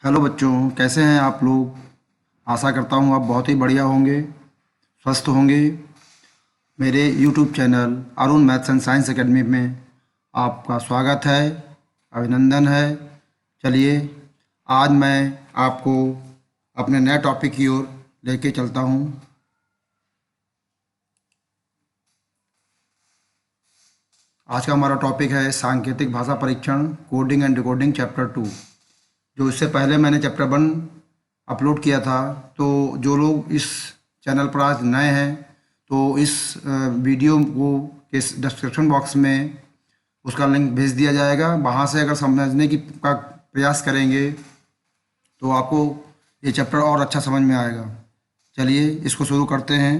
Hello बच्चों, कैसे हैं आप लोग। आशा करता हूँ आप बहुत ही बढ़िया होंगे, स्वस्थ होंगे। मेरे YouTube channel Arun maths and science academy में आपका स्वागत है, अभिनंदन है। चलिए, आज मैं आपको अपने नए टॉपिक की ओर लेके चलता हूँ। आज का हमारा टॉपिक है सांकेतिक भाषा परीक्षण, कोडिंग एंड डिकोडिंग, चैप्टर 2। जो इससे पहले मैंने चैप्टर 1 अपलोड किया था। तो जो लोग इस चैनल पर आज नए हैं, तो इस वीडियो को के डिस्क्रिप्शन बॉक्स में उसका लिंक भेज दिया जाएगा। वहाँ से अगर समझने की का प्रयास करेंगे तो आपको ये चैप्टर और अच्छा समझ में आएगा। चलिए इसको शुरू करते हैं।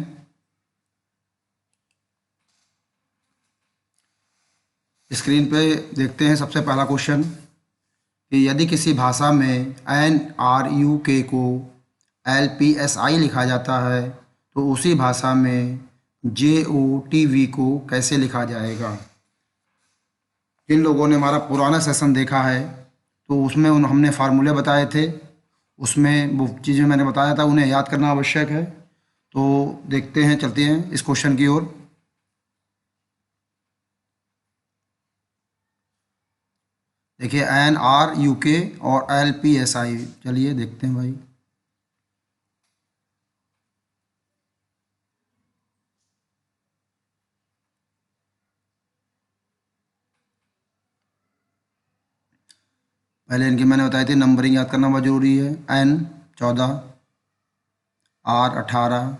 स्क्रीन पे देखते हैं सबसे पहला क्वेश्चन कि यदि किसी भाषा में एन आर यू के को एल पी एस आई लिखा जाता है तो उसी भाषा में जे ओ टी वी को कैसे लिखा जाएगा। जिन लोगों ने हमारा पुराना सेशन देखा है तो उसमें हमने फार्मूले बताए थे, उसमें वो चीज़ें मैंने बताया था, उन्हें याद करना आवश्यक है। तो देखते हैं, चलते हैं इस क्वेश्चन की ओर। देखिए, एन आर यू के और एल पी एस आई, चलिए देखते हैं भाई। पहले इनकी मैंने बताई थी, नंबरिंग याद करना बहुत जरूरी है। एन 14, आर 18,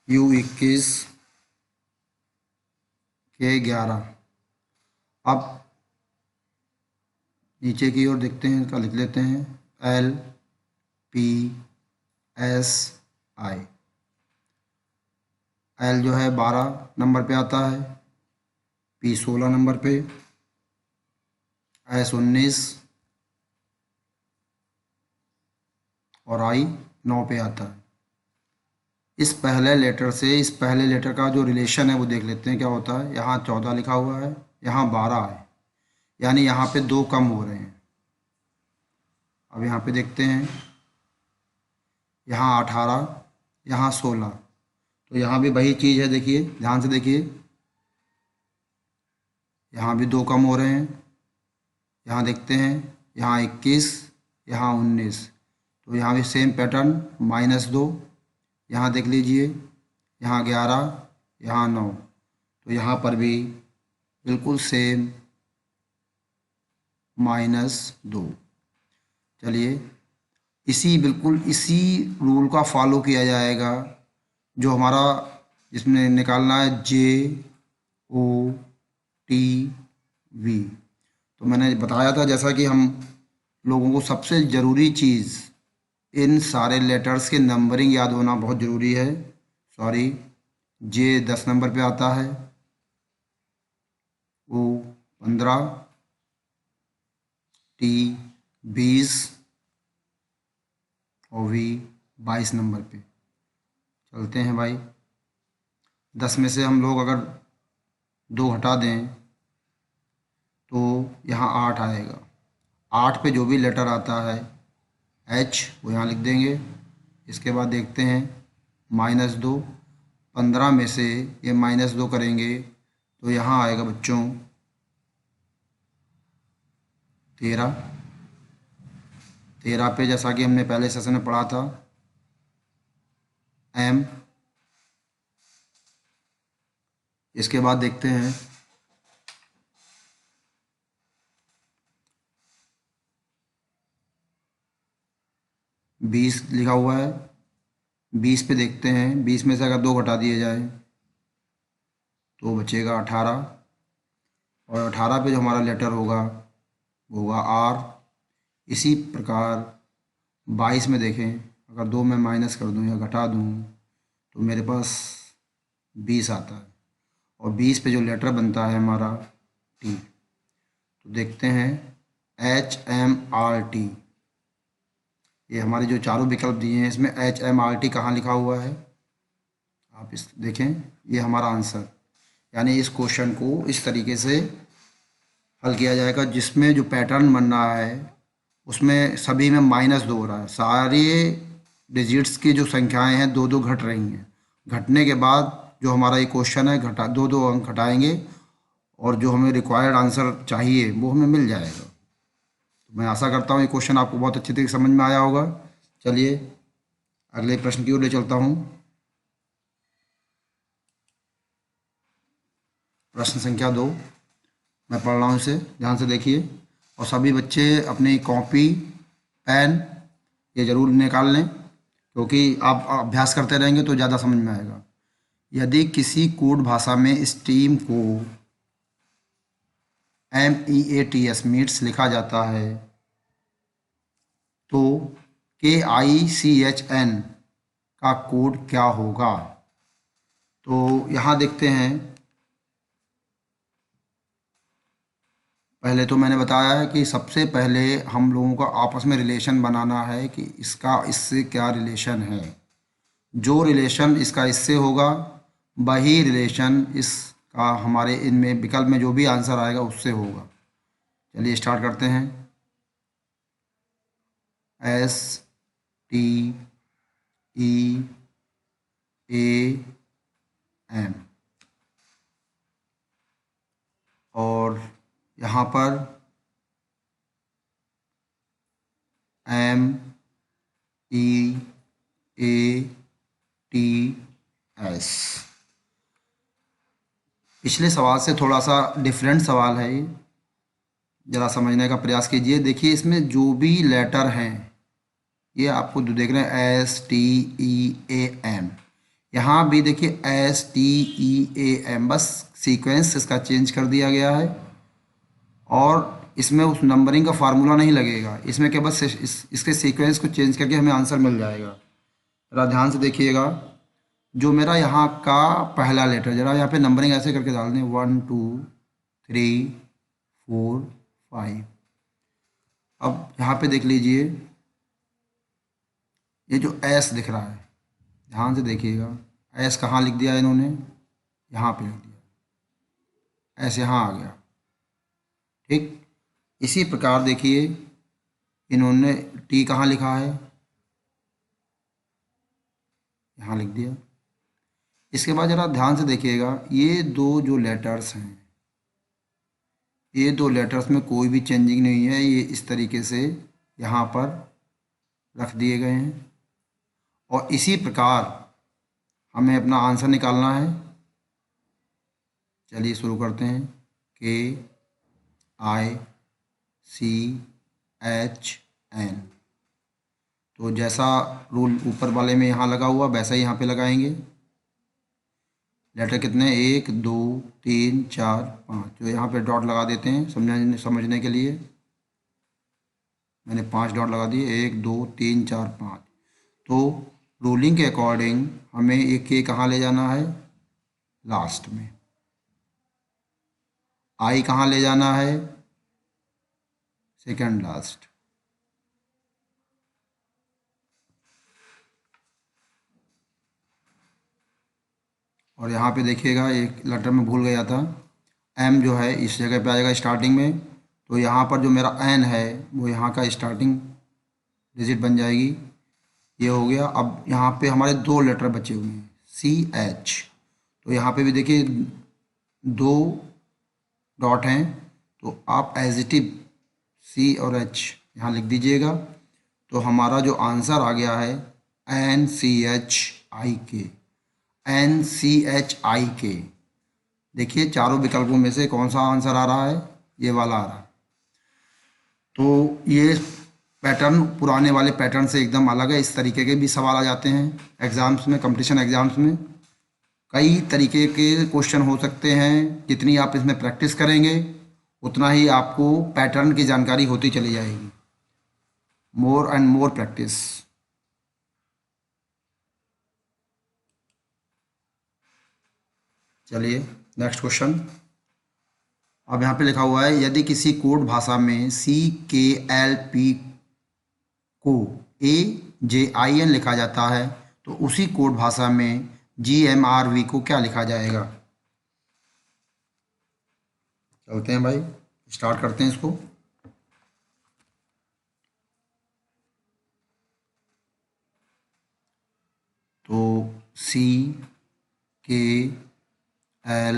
यू 21, के 11। अब नीचे की ओर देखते हैं, इसका लिख लेते हैं L P S I. L जो है 12 नंबर पे आता है, पी 16 नंबर पे, एस 19 और आई 9 पे आता है। इस पहले लेटर से इस पहले लेटर का जो रिलेशन है वो देख लेते हैं क्या होता है। यहाँ 14 लिखा हुआ है, यहाँ 12 है, यानी यहाँ पे 2 कम हो रहे हैं। अब यहाँ पे देखते हैं, यहाँ 18, यहाँ 16, तो यहाँ भी वही चीज़ है। देखिए, ध्यान से देखिए, यहाँ भी 2 कम हो रहे हैं। यहाँ देखते हैं, यहाँ 21, यहाँ 19, तो यहाँ भी सेम पैटर्न, -2। यहाँ देख लीजिए, यहाँ 11, यहाँ 9, तो यहाँ पर भी बिल्कुल सेम -2। चलिए, बिल्कुल इसी रूल का फॉलो किया जाएगा जो हमारा इसमें निकालना है, जे ओ टी वी। तो मैंने बताया था, जैसा कि हम लोगों को सबसे ज़रूरी चीज़ इन सारे लेटर्स के नंबरिंग याद होना बहुत ज़रूरी है। सॉरी, जे 10 नंबर पे आता है, ओ 15, टी 20 और वी 22 नंबर पे। चलते हैं भाई, 10 में से हम लोग अगर 2 हटा दें तो यहाँ 8 आएगा। 8 पे जो भी लेटर आता है एच, वो यहाँ लिख देंगे। इसके बाद देखते हैं -2, 15 में से ये -2 करेंगे तो यहाँ आएगा बच्चों 13। 13 पे, जैसा कि हमने पहले सेशन में पढ़ा था, एम। इसके बाद देखते हैं 20 लिखा हुआ है। 20 पे देखते हैं, 20 में से अगर 2 घटा दिए जाए तो बचेगा 18, और 18 पे जो हमारा लेटर होगा वो होगा आर। इसी प्रकार 22 में देखें, अगर 2 में माइनस कर दूं या घटा दूं तो मेरे पास 20 आता है, और 20 पे जो लेटर बनता है हमारा टी, तो देखते हैं HMRT। ये हमारे जो चारों विकल्प दिए हैं इसमें HMRT कहाँ लिखा हुआ है, आप इस देखें, ये हमारा आंसर। यानी इस क्वेश्चन को इस तरीके से हल किया जाएगा जिसमें जो पैटर्न बन रहा है उसमें सभी में -2 हो रहा है। सारे डिजिट्स की जो संख्याएं हैं 2-2 घट रही हैं। घटने के बाद जो हमारा ये क्वेश्चन है घटा 2-2 अंक घटाएंगे और जो हमें रिक्वायर्ड आंसर चाहिए वो हमें मिल जाएगा। तो मैं आशा करता हूँ ये क्वेश्चन आपको बहुत अच्छी तरीके से समझ में आया होगा। चलिए अगले प्रश्न की ओर ले चलता हूँ। प्रश्न संख्या 2 मैं पढ़ रहा हूँ, इसे ध्यान से देखिए और सभी बच्चे अपनी कॉपी पेन ये ज़रूर निकाल लें, क्योंकि आप अभ्यास करते रहेंगे तो ज़्यादा समझ में आएगा। यदि किसी कोड भाषा में स्ट्रीम को MEATS मीट्स लिखा जाता है तो KICHN का कोड क्या होगा? तो यहाँ देखते हैं। पहले तो मैंने बताया है कि सबसे पहले हम लोगों का आपस में रिलेशन बनाना है कि इसका इससे क्या रिलेशन है। जो रिलेशन इसका इससे होगा वही रिलेशन इसका हमारे इनमें विकल्प में जो भी आंसर आएगा उससे होगा। चलिए स्टार्ट करते हैं। STEAM और यहाँ पर MEATS। पिछले सवाल से थोड़ा सा डिफरेंट सवाल है ये, ज़रा समझने का प्रयास कीजिए। देखिए इसमें जो भी लेटर हैं ये आपको जो देख रहे हैं STEAM, यहाँ भी देखिए STEAM, बस सीक्वेंस इसका चेंज कर दिया गया है और इसमें उस नंबरिंग का फार्मूला नहीं लगेगा। इसमें क्या बस इसके सीक्वेंस को चेंज करके हमें आंसर मिल जाएगा। ज़रा ध्यान से देखिएगा, जो मेरा यहाँ का पहला लेटर, जरा यहाँ पे नंबरिंग ऐसे करके डाल दें 1 2 3 4 5। अब यहाँ पे देख लीजिए ये जो S दिख रहा है, ध्यान से देखिएगा, S कहाँ लिख दिया इन्होंने, यहाँ पे लिख दिया, S यहाँ आ गया। ठीक इसी प्रकार देखिए इन्होंने T कहाँ लिखा है, यहाँ लिख दिया। इसके बाद ज़रा ध्यान से देखिएगा ये दो जो लेटर्स हैं, ये दो लेटर्स में कोई भी चेंजिंग नहीं है, ये इस तरीके से यहाँ पर रख दिए गए हैं और इसी प्रकार हमें अपना आंसर निकालना है। चलिए शुरू करते हैं। KICHN, तो जैसा रूल ऊपर वाले में यहाँ लगा हुआ वैसा ही यहाँ पे लगाएंगे। लेटर कितने 1 2 3 4 5, जो यहाँ पे डॉट लगा देते हैं समझने के लिए। मैंने 5 डॉट लगा दिए, 1 2 3 4 5। तो रूलिंग के अकॉर्डिंग हमें ये के कहाँ ले जाना है, लास्ट में। आई कहाँ ले जाना है, सेकंड लास्ट। और यहाँ पे देखिएगा एक लेटर में भूल गया था, एम जो है इस जगह पे आएगा स्टार्टिंग में, तो यहाँ पर जो मेरा एन है वो यहाँ का स्टार्टिंग डिजिट बन जाएगी। ये हो गया। अब यहाँ पे हमारे दो लेटर बचे हुए हैं CH, तो यहाँ पे भी देखिए 2 डॉट हैं, तो आप एज इट इज C और H यहाँ लिख दीजिएगा। तो हमारा जो आंसर आ गया है NCHIK, NCHIK। देखिए चारों विकल्पों में से कौन सा आंसर आ रहा है, ये वाला आ रहा है। तो ये पैटर्न पुराने वाले पैटर्न से एकदम अलग है। इस तरीके के भी सवाल आ जाते हैं एग्ज़ाम्स में, कंपटीशन एग्ज़ाम्स में। कई तरीके के क्वेश्चन हो सकते हैं, जितनी आप इसमें प्रैक्टिस करेंगे उतना ही आपको पैटर्न की जानकारी होती चली जाएगी। More and more practice. चलिए नेक्स्ट क्वेश्चन। अब यहाँ पे लिखा हुआ है यदि किसी कोड भाषा में CKLP को AJIN लिखा जाता है तो उसी कोड भाषा में GMRV को क्या लिखा जाएगा। चलते हैं भाई, स्टार्ट करते हैं इसको। तो C K L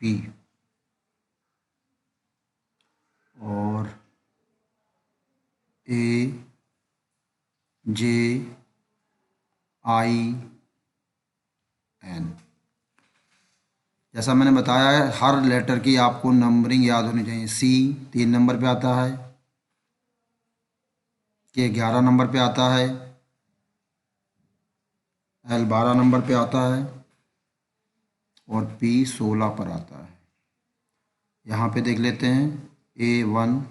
P और A J I N। जैसा मैंने बताया है, हर लेटर की आपको नंबरिंग याद होनी चाहिए। C 3 नंबर पे आता है, K 11 नंबर पे आता है, L 12 नंबर पे आता है और P 16 पर आता है। यहाँ पे देख लेते हैं A1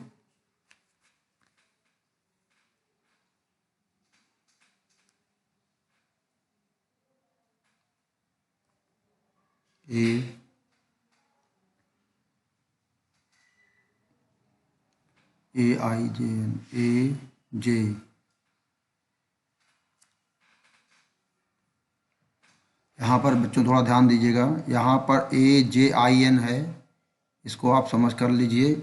AIJN AJ। यहाँ पर बच्चों थोड़ा ध्यान दीजिएगा, यहाँ पर AJIN है, इसको आप समझ कर लीजिए।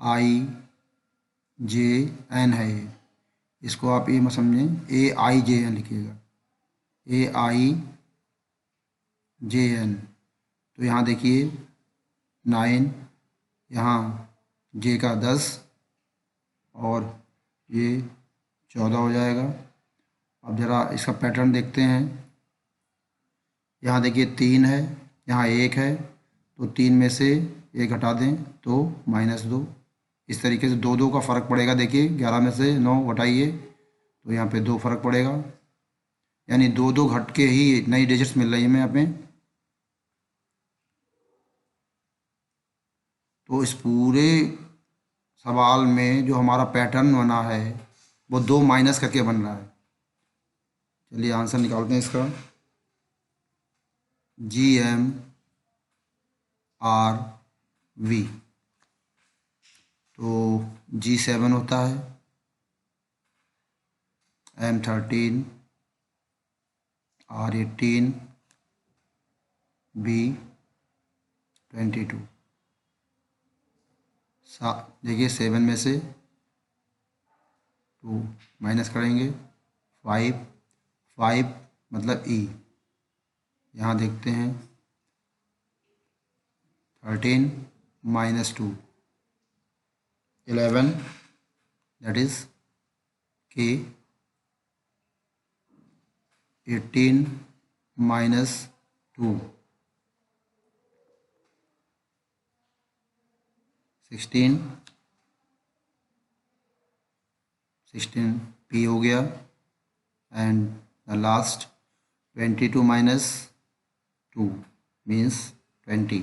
AIJN है ये, इसको आप ये मत समझें, AIJN लिखिएगा, AIJN। तो यहाँ देखिए 9, यहाँ J का 10 और ये 14 हो जाएगा। अब ज़रा इसका पैटर्न देखते हैं। यहाँ देखिए 3 है, यहाँ 1 है, तो 3 में से 1 हटा दें तो -2। इस तरीके से 2 2 का फ़र्क पड़ेगा। देखिए 11 में से 9 घटाइए तो यहाँ पे 2 फ़र्क पड़ेगा, यानी 2 2 घट के ही नई डिजिट्स मिल रही है हमें यहाँ पे। तो इस पूरे सवाल में जो हमारा पैटर्न बना है वो 2 माइनस करके बन रहा है। चलिए आंसर निकालते हैं इसका। GMRV, तो G7 होता है, M13, R18, B22। देखिए 7 में से 2 माइनस करेंगे, 5 5 मतलब E। यहाँ देखते हैं 13 -2 11, दैट इज K। 18 -2 16 P हो गया। And the last 22 -2 means 20,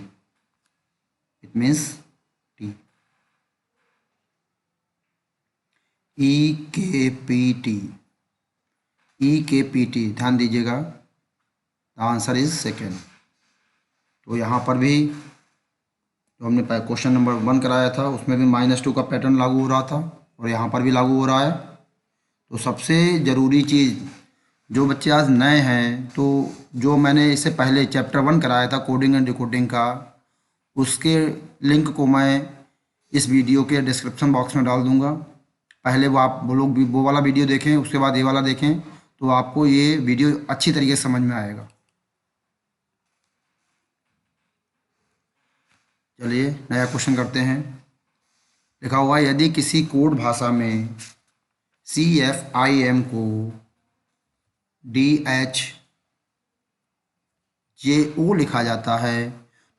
it means T। EKPT ध्यान दीजिएगा, द आंसर इज सेकेंड। तो यहाँ पर भी जो हमने क्वेश्चन नंबर 1 कराया था उसमें भी -2 का पैटर्न लागू हो रहा था और यहाँ पर भी लागू हो रहा है। तो सबसे ज़रूरी चीज़, जो बच्चे आज नए हैं, तो जो मैंने इससे पहले चैप्टर 1 कराया था कोडिंग एंड डिकोडिंग का, उसके लिंक को मैं इस वीडियो के डिस्क्रिप्शन बॉक्स में डाल दूंगा। पहले वो लोग वो वाला वीडियो देखें, उसके बाद ये वाला देखें, तो आपको ये वीडियो अच्छी तरीके से समझ में आएगा। चलिए नया क्वेश्चन करते हैं। लिखा हुआ है, यदि किसी कोड भाषा में CFIM को DHJO लिखा जाता है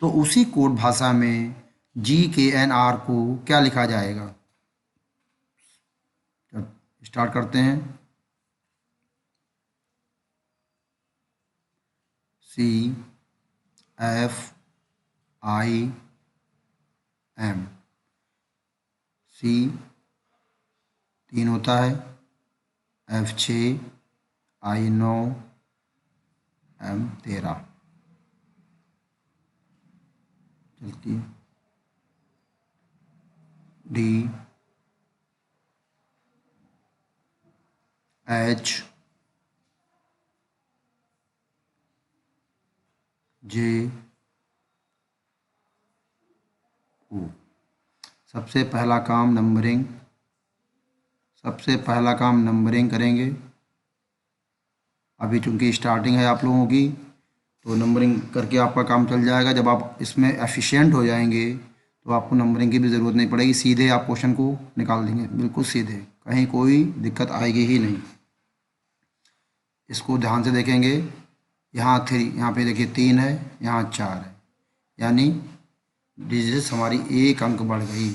तो उसी कोड भाषा में GKNR को क्या लिखा जाएगा। स्टार्ट करते हैं। CFIM, C 3 होता है, F 6, I 9, M 13 चलती है। D H J O। सबसे पहला काम नंबरिंग करेंगे। अभी चूँकि स्टार्टिंग है आप लोगों की, तो नंबरिंग करके आपका काम चल जाएगा। जब आप इसमें एफिशिएंट हो जाएंगे तो आपको नंबरिंग की भी ज़रूरत नहीं पड़ेगी, सीधे आप क्वेश्चन को निकाल देंगे, बिल्कुल सीधे, कहीं कोई दिक्कत आएगी ही नहीं। इसको ध्यान से देखेंगे, यहाँ 3, यहाँ पे देखिए 3 है, यहाँ 4 है, यानी डिजिट्स हमारी एक अंक बढ़ गई।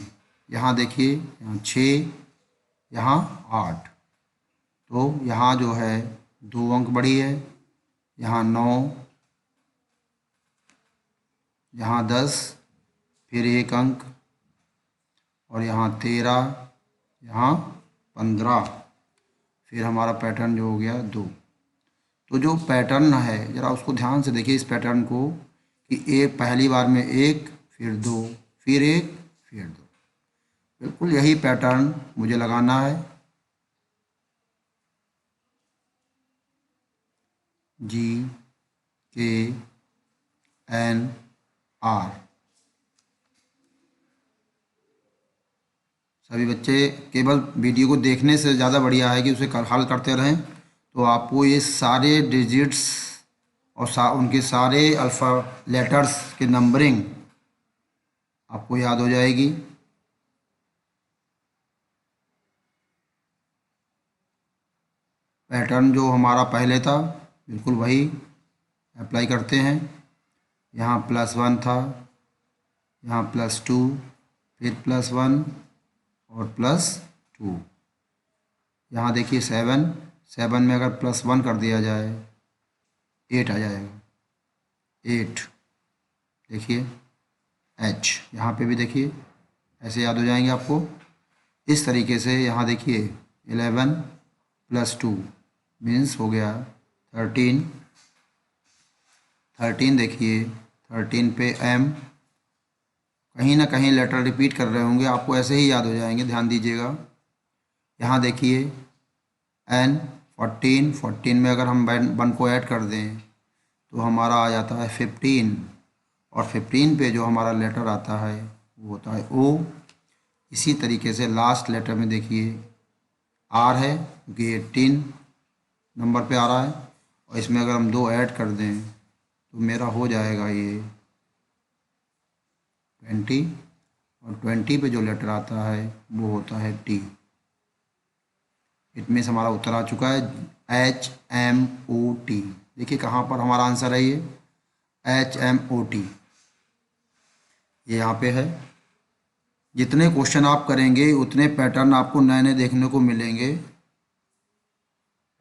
यहाँ देखिए, यहाँ 6, यहाँ 8, तो यहाँ जो है 2 अंक बढ़ी है। यहाँ 9, यहाँ 10, फिर 1 अंक, और यहाँ 13, यहाँ 15, फिर हमारा पैटर्न जो हो गया 2। तो जो पैटर्न है ज़रा उसको ध्यान से देखिए, इस पैटर्न को, कि एक पहली बार में 1, फिर 2, फिर 1, फिर 2, बिल्कुल यही पैटर्न मुझे लगाना है। GKNR। सभी बच्चे केवल वीडियो को देखने से ज़्यादा बढ़िया है कि उसे हल करते रहें, तो आपको ये सारे डिजिट्स और उनके सारे अल्फ़ा लेटर्स की नंबरिंग आपको याद हो जाएगी। पैटर्न जो हमारा पहले था बिल्कुल वही अप्लाई करते हैं। यहाँ +1 था, यहाँ +2, फिर +1 और +2। यहाँ देखिए 7 में अगर +1 कर दिया जाए 8 आ जाएगा, 8। देखिए H, यहाँ पे भी देखिए, ऐसे याद हो जाएंगे आपको। इस तरीके से यहाँ देखिए 11 + 2 मीन्स हो गया 13। 13 देखिए, 13 पे M, कहीं ना कहीं लेटर रिपीट कर रहे होंगे, आपको ऐसे ही याद हो जाएंगे, ध्यान दीजिएगा। यहाँ देखिए N, 14 में अगर हम 1 को ऐड कर दें तो हमारा आ जाता है 15, और 15 पे जो हमारा लेटर आता है वो होता है O। इसी तरीके से लास्ट लेटर में देखिए R है, क्योंकि 18 नंबर पे आ रहा है, और इसमें अगर हम 2 ऐड कर दें तो मेरा हो जाएगा ये 20, और 20 पे जो लेटर आता है वो होता है T। इट मीन्स हमारा उत्तर आ चुका है HMOT। देखिए कहाँ पर हमारा आंसर है, ये HMOT, ये यहाँ पे है। जितने क्वेश्चन आप करेंगे उतने पैटर्न आपको नए नए देखने को मिलेंगे,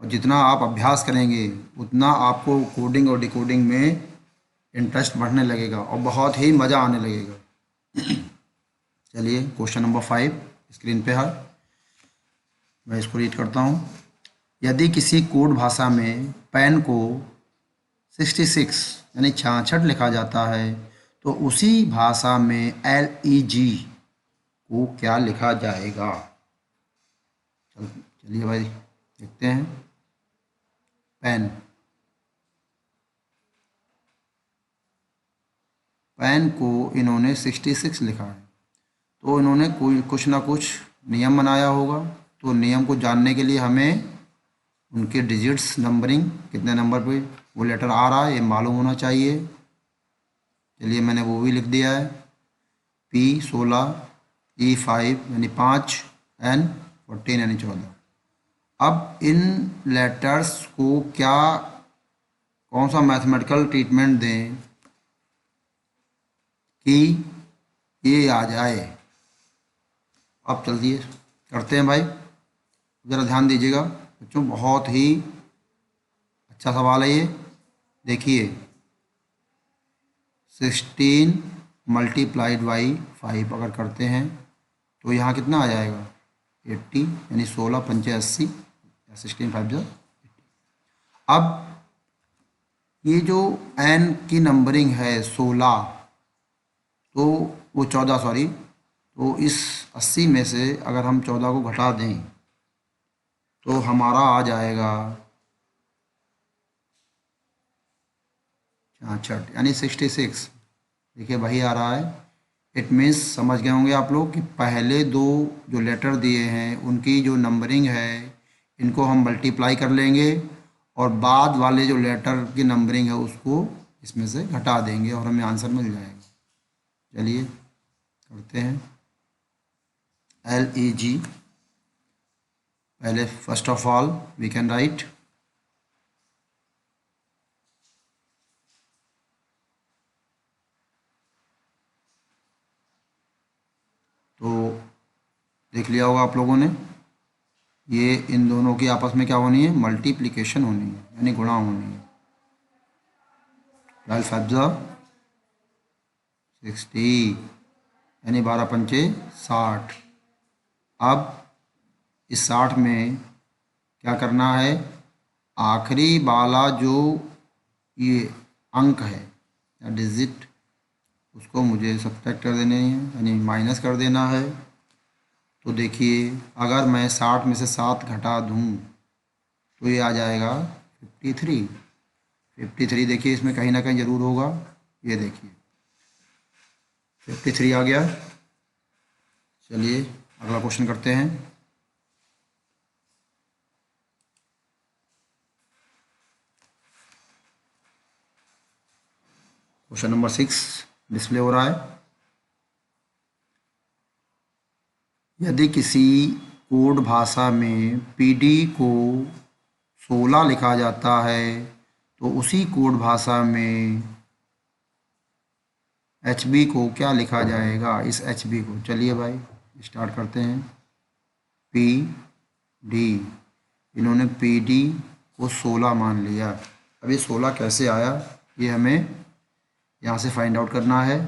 और जितना आप अभ्यास करेंगे उतना आपको कोडिंग और डिकोडिंग में इंटरेस्ट बढ़ने लगेगा और बहुत ही मज़ा आने लगेगा। चलिए क्वेश्चन नंबर 5 स्क्रीन पे है, मैं इसको रीड करता हूँ। यदि किसी कोड भाषा में पैन को 66 यानी 66 लिखा जाता है तो उसी भाषा में LEG को क्या लिखा जाएगा? चलिए भाई देखते हैं। पैन को इन्होंने 66 लिखा है, तो इन्होंने कोई कुछ ना कुछ नियम बनाया होगा। तो नियम को जानने के लिए हमें उनके डिजिट्स नंबरिंग, कितने नंबर पे वो लेटर आ रहा है, ये मालूम होना चाहिए। चलिए मैंने वो भी लिख दिया है, P16, E5 यानी 5, N 14 यानी 14। अब इन लेटर्स को क्या, कौन सा मैथमेटिकल ट्रीटमेंट दें कि ये आ जाए? अब चलिए करते हैं भाई, ज़रा ध्यान दीजिएगा बच्चों, बहुत ही अच्छा सवाल है ये। देखिए 16 × 5 अगर करते हैं तो यहाँ कितना आ जाएगा 80, यानी 16 × 5 = 80, 16 × 5 = 80। अब ये जो n की नंबरिंग है 16, तो वो 14 सॉरी, तो इस 80 में से अगर हम 14 को घटा दें तो हमारा आ जाएगा 66 यानी 66। देखिए वही आ रहा है। इट मीन्स समझ गए होंगे आप लोग कि पहले 2 जो लेटर दिए हैं उनकी जो नंबरिंग है इनको हम मल्टीप्लाई कर लेंगे और बाद वाले जो लेटर की नंबरिंग है उसको इसमें से घटा देंगे और हमें आंसर मिल जाएगा। चलिए करते हैं। LEG, पहले first of all we can write तो देख लिया होगा आप लोगों ने, ये इन दोनों की आपस में क्या होनी है, मल्टीप्लिकेशन होनी है, यानी गुणा होनी है। 12 5 60, यानी 12 पंचे 60। अब इस 60 में क्या करना है, आखिरी वाला जो ये अंक है या डिजिट, उसको मुझे सब्ट्रैक्ट कर देने है, यानी माइनस कर देना है। तो देखिए अगर मैं 60 में से 7 घटा दूँ तो ये आ जाएगा 53। 53 देखिए इसमें कहीं ना कहीं ज़रूर होगा, ये देखिए 53 आ गया। चलिए अगला क्वेश्चन करते हैं। क्वेश्चन नंबर 6 डिस्प्ले हो रहा है। यदि किसी कोड भाषा में PD को 16 लिखा जाता है तो उसी कोड भाषा में HB को क्या लिखा जाएगा, इस HB को। चलिए भाई स्टार्ट करते हैं। PD, इन्होंने PD को 16 मान लिया। अब ये 16 कैसे आया, ये हमें यहाँ से फाइंड आउट करना है।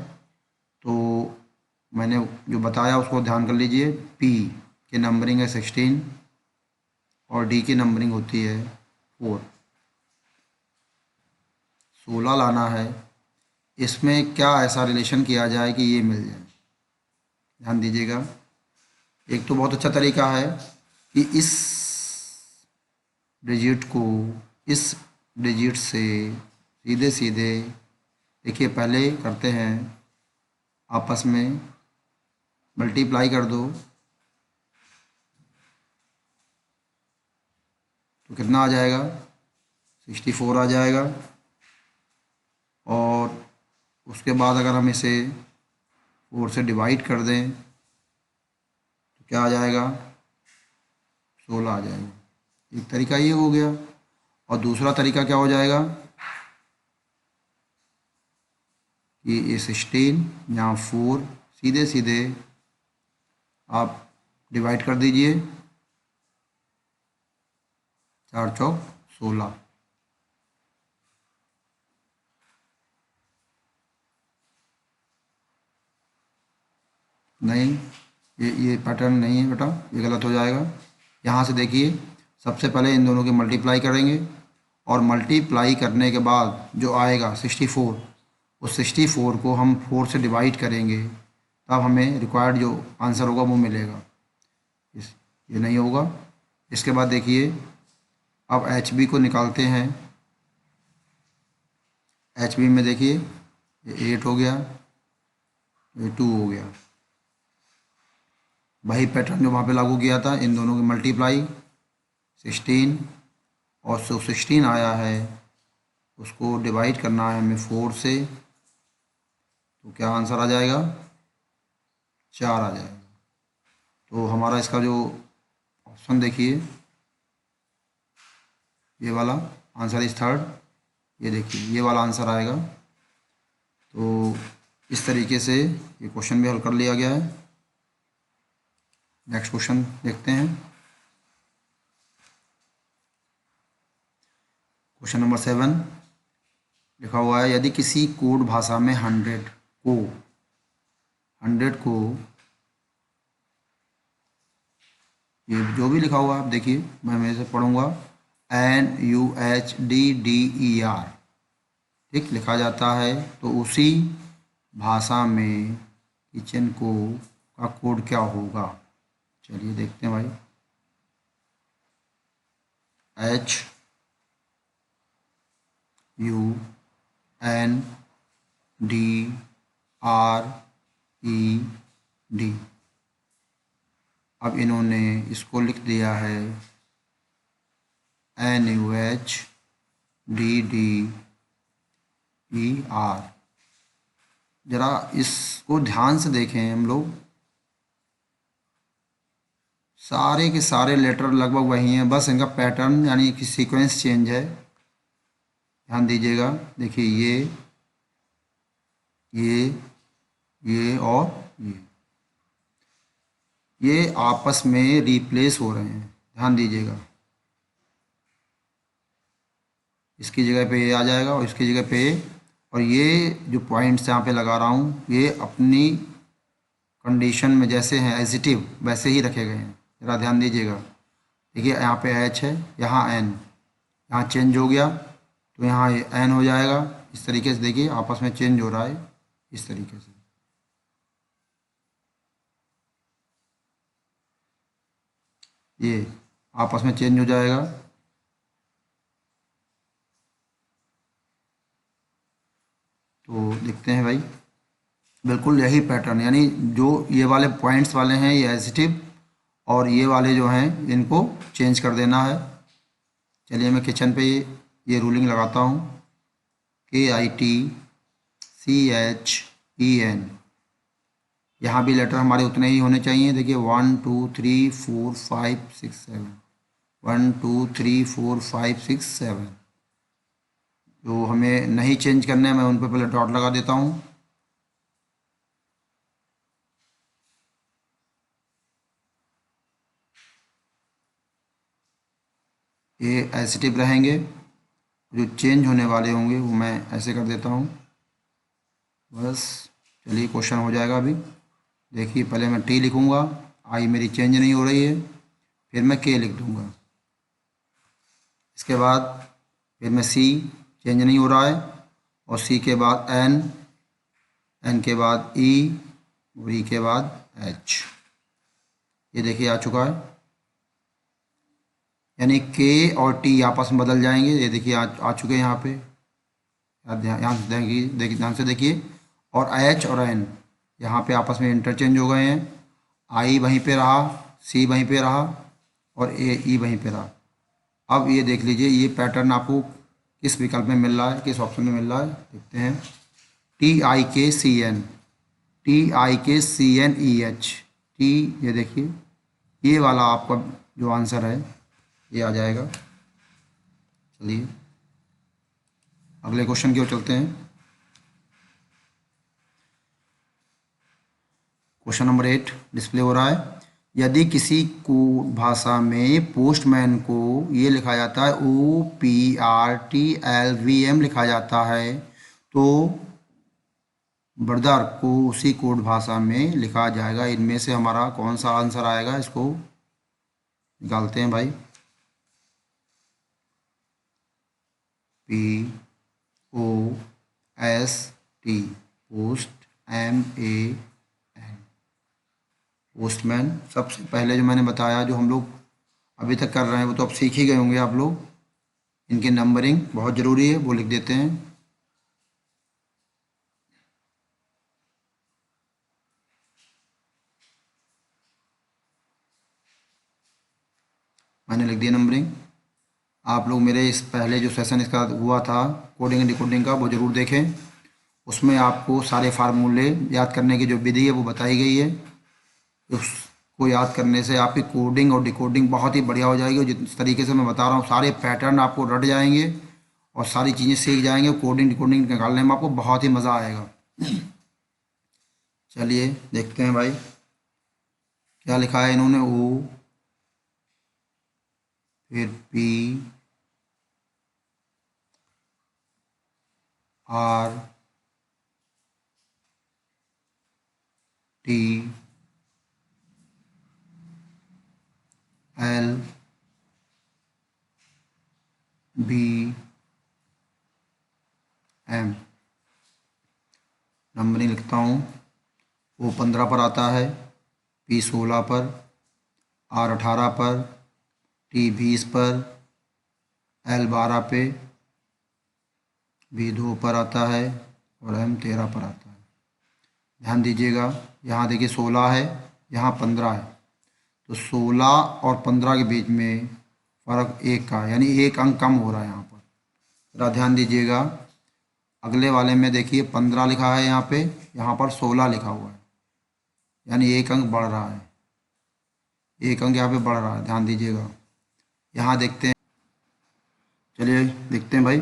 तो मैंने जो बताया उसको ध्यान कर लीजिए। P की नंबरिंग है 16 और D की नंबरिंग होती है 4। 16 लाना है, इसमें क्या ऐसा रिलेशन किया जाए कि ये मिल जाए। ध्यान दीजिएगा, एक तो बहुत अच्छा तरीका है कि इस डिजिट को इस डिजिट से सीधे सीधे, देखिए पहले करते हैं आपस में मल्टीप्लाई कर दो तो कितना आ जाएगा, 64 आ जाएगा। और उसके बाद अगर हम इसे 4 से डिवाइड कर दें तो क्या आ जाएगा, 16 आ जाएगा। एक तरीका ये हो गया। और दूसरा तरीका क्या हो जाएगा कि ये 16 यहाँ 4 सीधे सीधे आप डिवाइड कर दीजिए, 4 चौक 16। नहीं, ये पैटर्न नहीं है बेटा, ये गलत हो जाएगा। यहाँ से देखिए सबसे पहले इन दोनों की मल्टीप्लाई करेंगे और मल्टीप्लाई करने के बाद जो आएगा 64, उस 64 को हम 4 से डिवाइड करेंगे, तब हमें रिक्वायर्ड जो आंसर होगा वो मिलेगा। ये नहीं होगा। इसके बाद देखिए अब HB को निकालते हैं। HB में देखिए ये 8 हो गया, ये 2 हो गया। वही पैटर्न जो वहाँ पे लागू किया था, इन दोनों की मल्टीप्लाई 16 और 16 आया है, उसको डिवाइड करना है हमें 4 से, तो क्या आंसर आ जाएगा, 4 आ जाएगा। तो हमारा इसका जो ऑप्शन देखिए, ये वाला आंसर इज थर्ड, ये देखिए ये वाला आंसर आएगा। तो इस तरीके से ये क्वेश्चन भी हल कर लिया गया है। नेक्स्ट क्वेश्चन देखते हैं। क्वेश्चन नंबर 7 लिखा हुआ है, यदि किसी कोड भाषा में 100 को ये जो भी लिखा हुआ है आप देखिए, मैं मेरे से पढ़ूंगा, NUHDDER ठीक लिखा जाता है, तो उसी भाषा में किचन को का कोड क्या होगा। चलिए देखते हैं भाई। HUNDRED, अब इन्होंने इसको लिख दिया है NUHDDER। DDER। जरा इसको ध्यान से देखें हम लोग, सारे के सारे लेटर लगभग वही हैं, बस इनका पैटर्न यानी कि सीक्वेंस चेंज है। ध्यान दीजिएगा, देखिए ये और ये आपस में रिप्लेस हो रहे हैं। ध्यान दीजिएगा, इसकी जगह पे ये आ जाएगा और इसकी जगह पे ये, और ये जो पॉइंट्स यहाँ पे लगा रहा हूँ ये अपनी कंडीशन में जैसे हैं एजिटिव वैसे ही रखे गए हैं। ज़रा ध्यान दीजिएगा, देखिए यहाँ पे H है, यहाँ N, यहाँ चेंज हो गया तो यहाँ ये N हो जाएगा। इस तरीके से देखिए आपस में चेंज हो रहा है, इस तरीके से। ये आपस में चेंज हो जाएगा। तो देखते हैं भाई, बिल्कुल यही पैटर्न, यानी जो ये वाले पॉइंट्स वाले हैं ये एजिटिव और ये वाले जो हैं इनको चेंज कर देना है। चलिए मैं किचन पे ये रूलिंग लगाता हूँ, KITCHEN। यहाँ भी लेटर हमारे उतने ही होने चाहिए। देखिए 1 2 3 4 5 6 7, 1 2 3 4 5 6 7। जो हमें नहीं चेंज करना है मैं उन पर पहले डॉट लगा देता हूँ। ये एसिटिव रहेंगे, जो चेंज होने वाले होंगे वो मैं ऐसे कर देता हूँ बस। चलिए क्वेश्चन हो जाएगा अभी। देखिए पहले मैं T लिखूँगा, I मेरी चेंज नहीं हो रही है, फिर मैं K लिख दूँगा। इसके बाद फिर मैं C, चेंज नहीं हो रहा है, और C के बाद N, N के बाद E और E के बाद H। ये देखिए आ चुका है, यानी K और T आपस में बदल जाएंगे। ये देखिए आ चुके हैं यहाँ पे, ध्यान से देखिए, ध्यान से देखिए। और H और N यहाँ पे आपस में इंटरचेंज हो गए हैं। I वहीं पे रहा, C वहीं पे रहा और E वहीं पे रहा। अब ये देख लीजिए ये पैटर्न आपको किस विकल्प में मिल रहा है, किस ऑप्शन में मिल रहा है, देखते हैं। TIKCN, TIKCNEH, T, ये देखिए ये वाला आपका जो आंसर है ये आ जाएगा। चलिए अगले क्वेश्चन की ओर चलते हैं। क्वेश्चन नंबर 8 डिस्प्ले हो रहा है। यदि किसी को भाषा में पोस्टमैन को ये लिखा जाता है OPRTLVM लिखा जाता है, तो ब्रदर को उसी कोड भाषा में लिखा जाएगा। इनमें से हमारा कौन सा आंसर आएगा, इसको निकालते हैं भाई। POST, post, MAN, postman. सबसे पहले जो मैंने बताया, जो हम लोग अभी तक कर रहे हैं वो तो अब सीख ही गए होंगे आप लोग। इनकी नंबरिंग बहुत ज़रूरी है, वो लिख देते हैं। मैंने लिख दिया नंबरिंग। आप लोग मेरे इस पहले जो सेशन इसका हुआ था कोडिंग एंड डिकोडिंग का, वो ज़रूर देखें। उसमें आपको सारे फार्मूले याद करने की जो विधि है वो बताई गई है। उसको याद करने से आपकी कोडिंग और डिकोडिंग बहुत ही बढ़िया हो जाएगी। और जिस तरीके से मैं बता रहा हूँ सारे पैटर्न आपको रट जाएंगे और सारी चीज़ें सीख जाएंगे। कोडिंग डिकोडिंग निकालने में आपको बहुत ही मज़ा आएगा। चलिए देखते हैं भाई क्या लिखा है इन्होंने। O, फिर PRTLVM। नंबरिंग लिखता हूँ। O 15 पर आता है, P 16 पर, R 18 पर, T 20 पर, L 12 पे, V 2 पर आता है और M 13 पर आता है। ध्यान दीजिएगा, यहाँ देखिए 16 है, यहाँ 15 है, तो 16 और 15 के बीच में फ़र्क 1 का, यानी 1 अंक कम हो रहा है यहाँ पर। ज़रा ध्यान दीजिएगा। अगले वाले में देखिए 15 लिखा है यहाँ पर 16 लिखा हुआ है, यानी एक अंक बढ़ रहा है, एक अंक यहाँ पे बढ़ रहा है, ध्यान दीजिएगा। यहाँ देखते हैं, चलिए देखते हैं भाई।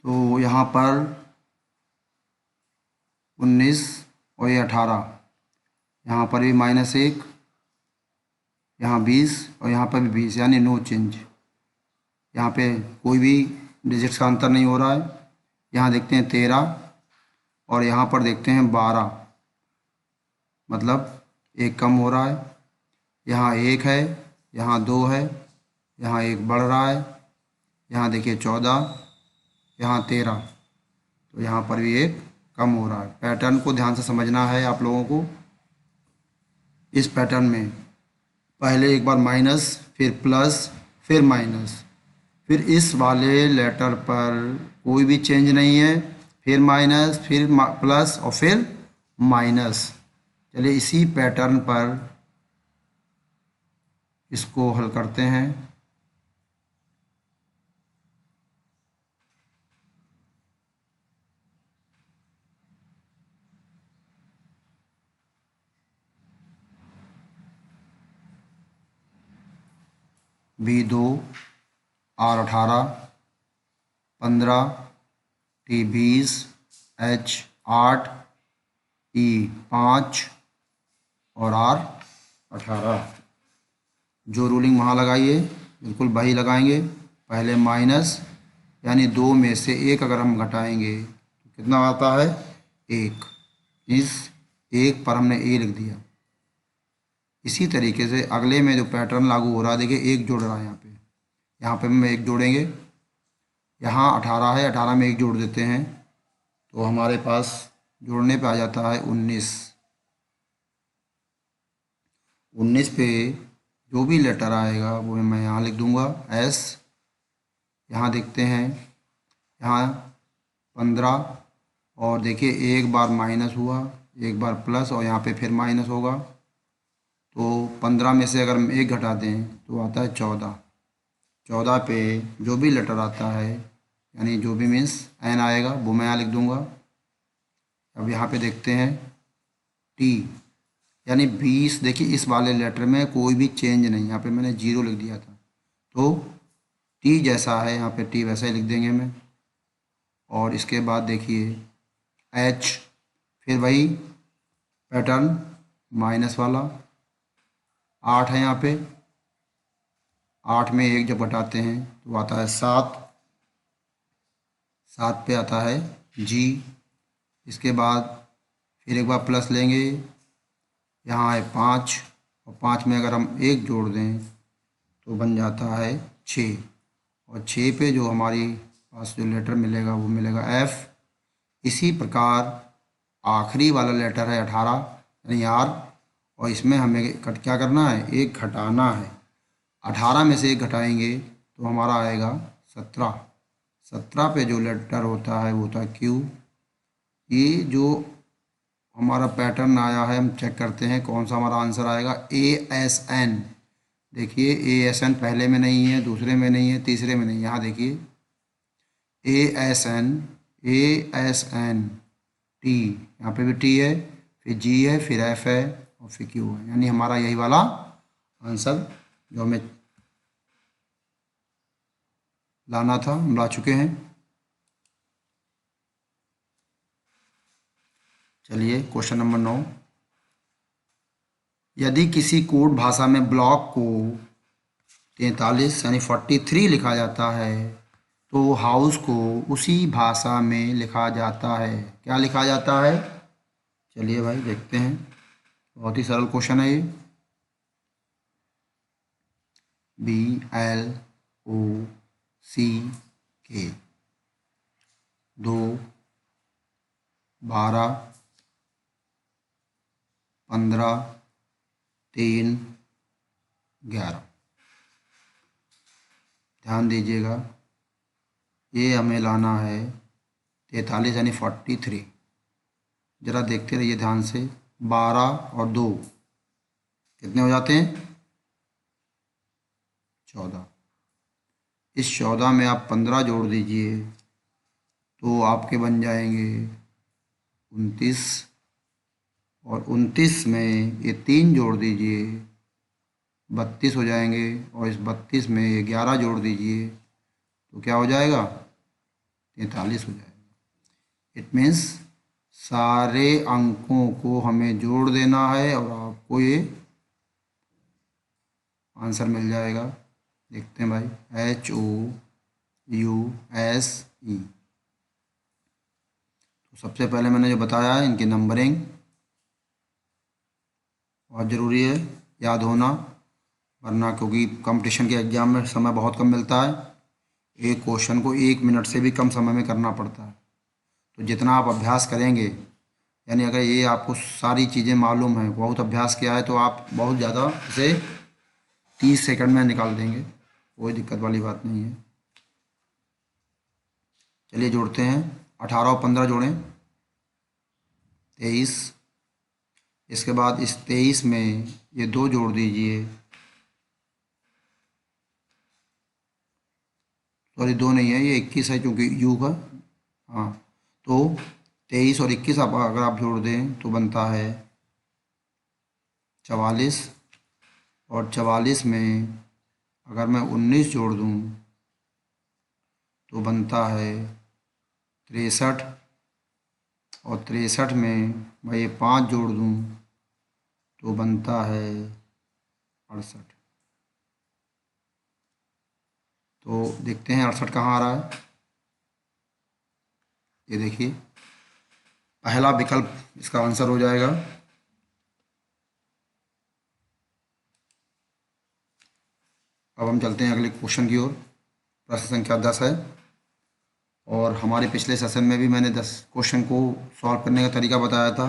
तो यहाँ पर 19 और ये 18, यहाँ पर भी -1, यहाँ 20 और यहाँ पर भी 20, यानी नो चेंज। यहाँ पे कोई भी डिजिट्स का अंतर नहीं हो रहा है। यहाँ देखते हैं 13 और यहाँ पर देखते हैं 12, मतलब एक कम हो रहा है। यहाँ 1 है, यहाँ 2 है, यहाँ 1 बढ़ रहा है। यहाँ देखिए 14, यहाँ 13, तो यहाँ पर भी एक कम हो रहा है। पैटर्न को ध्यान से समझना है आप लोगों को। इस पैटर्न में पहले एक बार माइनस, फिर प्लस, फिर माइनस, फिर इस वाले लेटर पर कोई भी चेंज नहीं है, फिर माइनस, फिर प्लस और फिर माइनस। चलिए इसी पैटर्न पर इसको हल करते हैं। B2 R18 15 T20 H8 E5 और R18। जो रूलिंग वहाँ लगाइए बिल्कुल वही लगाएंगे। पहले माइनस, यानी 2 में से 1 अगर हम घटाएंगे तो कितना आता है, 1। इस 1 पर हमने ए लिख दिया। इसी तरीके से अगले में जो पैटर्न लागू हो रहा है, देखिए 1 जोड़ रहा है यहाँ पे हम 1 जोड़ेंगे। यहाँ 18 है, 18 में 1 जोड़ देते हैं तो हमारे पास जोड़ने पे आ जाता है 19। 19 पे जो भी लेटर आएगा वो मैं यहाँ लिख दूँगा S। यहाँ देखते हैं, यहाँ 15 और देखिए एक बार माइनस हुआ, एक बार प्लस और यहाँ पे फिर माइनस होगा। तो 15 में से अगर हम 1 घटा दें तो आता है 14। 14 पे जो भी लेटर आता है, यानी जो भी मीन्स N आएगा वो मैं यहाँ लिख दूँगा। अब यहाँ पे देखते हैं T, यानी 20। देखिए इस वाले लेटर में कोई भी चेंज नहीं, यहाँ पे मैंने 0 लिख दिया था, तो T जैसा है यहाँ पे T वैसा ही लिख देंगे मैं। और इसके बाद देखिए H, फिर वही पैटर्न माइनस वाला। 8 है यहाँ पे, 8 में 1 जब घटाते हैं तो आता है 7। 7 पे आता है G। इसके बाद फिर एक बार प्लस लेंगे, यहाँ है 5 और 5 में अगर हम 1 जोड़ दें तो बन जाता है 6। और 6 पे जो हमारी पास जो लेटर मिलेगा वो मिलेगा F। इसी प्रकार आखिरी वाला लेटर है 18, यानी R, और इसमें हमें क्या करना है, 1 घटाना है। 18 में से 1 घटाएंगे तो हमारा आएगा 17। 17 पे जो लेटर होता है वो होता है Q। ये जो हमारा पैटर्न आया है, हम चेक करते हैं कौन सा हमारा आंसर आएगा, ASN। देखिए ASN पहले में नहीं है, दूसरे में नहीं है, तीसरे में नहीं, यहाँ देखिए ASN, ASN T, यहाँ पे भी T है, फिर G है, फिर F है और फिर Q है, यानी हमारा यही वाला आंसर जो हमें लाना था हम ला चुके हैं। चलिए क्वेश्चन नंबर 9। यदि किसी कोड भाषा में ब्लॉक को 43 यानी 43 लिखा जाता है तो हाउस को उसी भाषा में लिखा जाता है, क्या लिखा जाता है? चलिए भाई देखते हैं, बहुत ही सरल क्वेश्चन है ये। BLOCK 2 12 15 3 11। ध्यान दीजिएगा, ये हमें लाना है 43 यानी 43। ज़रा देखते रहिए ध्यान से। 12 और 2 कितने हो जाते हैं? 14। इस 14 में आप 15 जोड़ दीजिए तो आपके बन जाएंगे 29, और 29 में ये 3 जोड़ दीजिए 32 हो जाएंगे, और इस 32 में ये 11 जोड़ दीजिए तो क्या हो जाएगा, 43 हो जाएगा। इट मीन्स सारे अंकों को हमें जोड़ देना है और आपको ये आंसर मिल जाएगा। देखते हैं भाई, HOUSE। तो सबसे पहले मैंने जो बताया है, इनकी नंबरिंग बहुत ज़रूरी है, याद होना, वरना क्योंकि कंपटीशन के एग्ज़ाम में समय बहुत कम मिलता है, एक क्वेश्चन को 1 मिनट से भी कम समय में करना पड़ता है। तो जितना आप अभ्यास करेंगे, यानी अगर ये आपको सारी चीज़ें मालूम है, बहुत अभ्यास किया है, तो आप बहुत ज़्यादा इसे 30 सेकंड में निकाल देंगे, कोई दिक्कत वाली बात नहीं है। चलिए जोड़ते हैं, 18 और 15 जोड़ें, 23। इसके बाद इस 23 में ये 2 जोड़ दीजिए, सॉरी 2 नहीं है, ये 21 है क्योंकि यू का, हाँ। तो 23 और 21 आप अगर आप जोड़ दें तो बनता है 44, और 44 में अगर मैं 19 जोड़ दूं तो बनता है 63, और 63 में मैं ये 5 जोड़ दूं तो बनता है 68। तो देखते हैं 68 कहाँ आ रहा है। ये देखिए, पहला विकल्प इसका आंसर हो जाएगा। अब हम चलते हैं अगले क्वेश्चन की ओर। प्रश्न संख्या 10 है, और हमारे पिछले सेशन में भी मैंने 10 क्वेश्चन को सॉल्व करने का तरीका बताया था,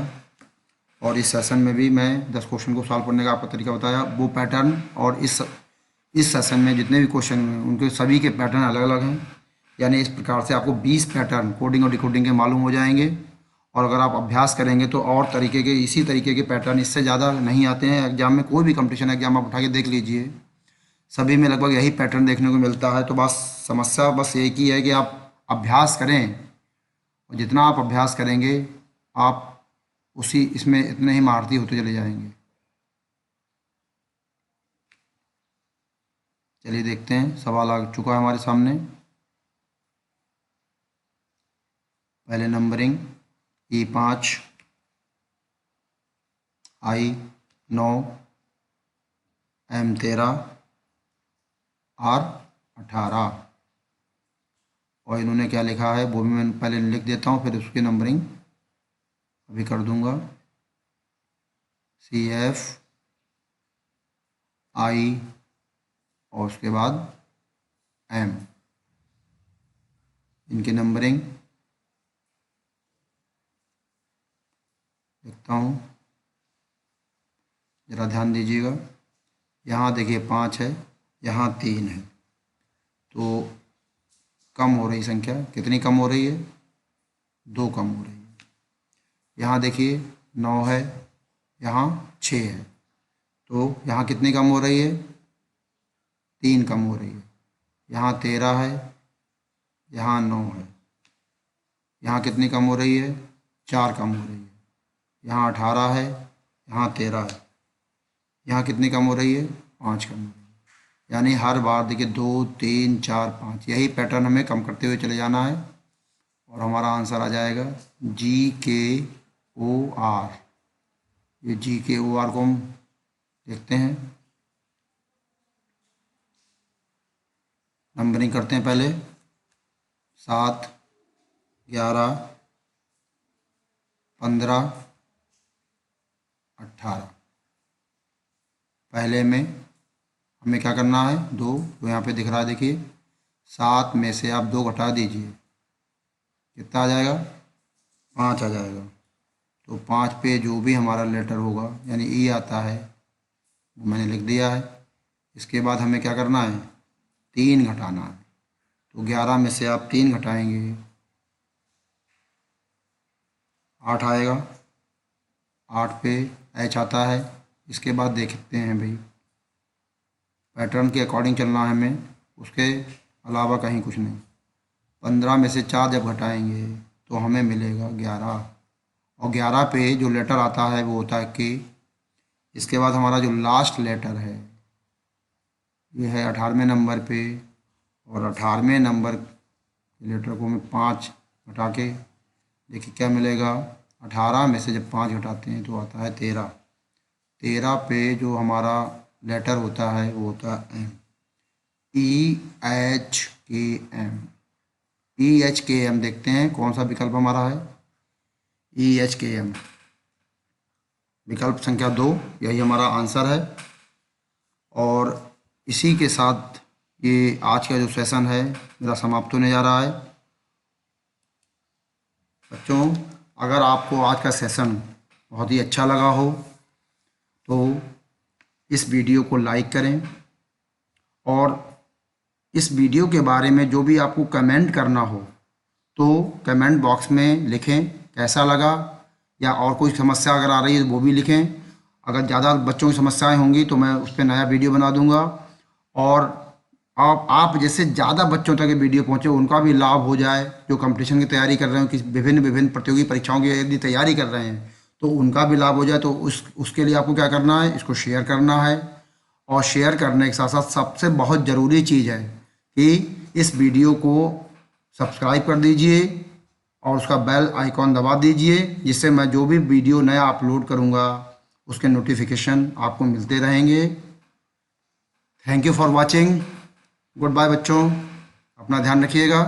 और इस सेशन में भी मैं 10 क्वेश्चन को सॉल्व करने का आपका तरीका बताया। वो पैटर्न और इस सेशन में जितने भी क्वेश्चन हैं उनके सभी के पैटर्न अलग अलग हैं, यानी इस प्रकार से आपको 20 पैटर्न कोडिंग और डिकोडिंग के मालूम हो जाएंगे। और अगर आप अभ्यास करेंगे तो और तरीके के, इसी तरीके के पैटर्न, इससे ज़्यादा नहीं आते हैं एग्जाम में। कोई भी कंपटीशन एग्जाम आप उठा के देख लीजिए, सभी में लगभग यही पैटर्न देखने को मिलता है। तो बस समस्या बस एक ही है कि आप अभ्यास करें, और जितना आप अभ्यास करेंगे आप उसी इसमें इतने ही महारती होते चले जाएंगे। चलिए देखते हैं, सवाल आ चुका है हमारे सामने। पहले numbering E5, I9, M13, R18, और इन्होंने क्या लिखा है वो भी मैं पहले लिख देता हूँ, फिर उसकी नंबरिंग अभी कर दूंगा। CF, I और उसके बाद M, इनकी नंबरिंग लिखता हूँ, ज़रा ध्यान दीजिएगा। यहाँ देखिए 5 है, यहाँ 3 है, तो कम हो रही संख्या, कितनी कम हो रही है, 2 कम हो रही है। यहाँ देखिए 9 है, यहाँ 6 है, तो यहाँ कितनी कम हो रही है, 3 कम हो रही है। यहाँ 13 है, यहाँ 9 है, यहाँ कितनी कम हो रही है, 4 कम हो रही है। यहाँ 18 है, यहाँ 13 है, यहाँ कितनी कम हो रही है, 5 कम हो रही है। यानी हर बार देखिए 2, 3, 4, 5, यही पैटर्न हमें कम करते हुए चले जाना है, और हमारा आंसर आ जाएगा GKOR। ये GKOR को हम देखते हैं, नंबरिंग करते हैं पहले। 7, 11, 15, 18। पहले में हमें क्या करना है, 2, तो यहाँ पे दिख रहा है देखिए, 7 में से आप 2 घटा दीजिए, कितना आ जाएगा, 5 आ जाएगा। तो 5 पे जो भी हमारा लेटर होगा, यानी ई आता है, वो मैंने लिख दिया है। इसके बाद हमें क्या करना है, 3 घटाना है। तो 11 में से आप 3 घटाएंगे, 8 आएगा। 8 पे H आता है। इसके बाद देखते हैं भाई, पैटर्न के अकॉर्डिंग चलना है हमें, उसके अलावा कहीं कुछ नहीं। 15 में से 4 जब घटाएंगे तो हमें मिलेगा 11, और 11 पे जो लेटर आता है वो होता है के। इसके बाद हमारा जो लास्ट लेटर है ये है 18वें नंबर पे, और 18वें नंबर लेटर को मैं 5 घटा के देखिए क्या मिलेगा। 18 में से जब 5 घटाते हैं तो आता है 13। 13 पे जो हमारा लेटर होता है वो होता है एम, EHKM। EHKM देखते हैं कौन सा विकल्प हमारा है, EHKM विकल्प संख्या 2, यही हमारा आंसर है। और इसी के साथ ये आज का जो सेशन है मेरा समाप्त होने जा रहा है। बच्चों, अगर आपको आज का सेशन बहुत ही अच्छा लगा हो तो इस वीडियो को लाइक करें, और इस वीडियो के बारे में जो भी आपको कमेंट करना हो तो कमेंट बॉक्स में लिखें कैसा लगा, या और कोई समस्या अगर आ रही है तो वो भी लिखें। अगर ज़्यादा बच्चों की समस्याएं होंगी तो मैं उस पर नया वीडियो बना दूंगा, और आप जैसे ज़्यादा बच्चों तक ये वीडियो पहुंचे, उनका भी लाभ हो जाए, जो कंपटीशन की तैयारी कर रहे हो, किसी विभिन्न प्रतियोगी परीक्षाओं की यदि तैयारी कर रहे हैं तो उनका भी लाभ हो जाए। तो उसके लिए आपको क्या करना है, इसको शेयर करना है, और शेयर करने के साथ साथ सबसे बहुत ज़रूरी चीज़ है कि इस वीडियो को सब्सक्राइब कर दीजिए और उसका बेल आइकॉन दबा दीजिए, जिससे मैं जो भी वीडियो नया अपलोड करूँगा उसके नोटिफिकेशन आपको मिलते रहेंगे। Thank you for watching. Good bye बच्चों, अपना ध्यान रखिएगा।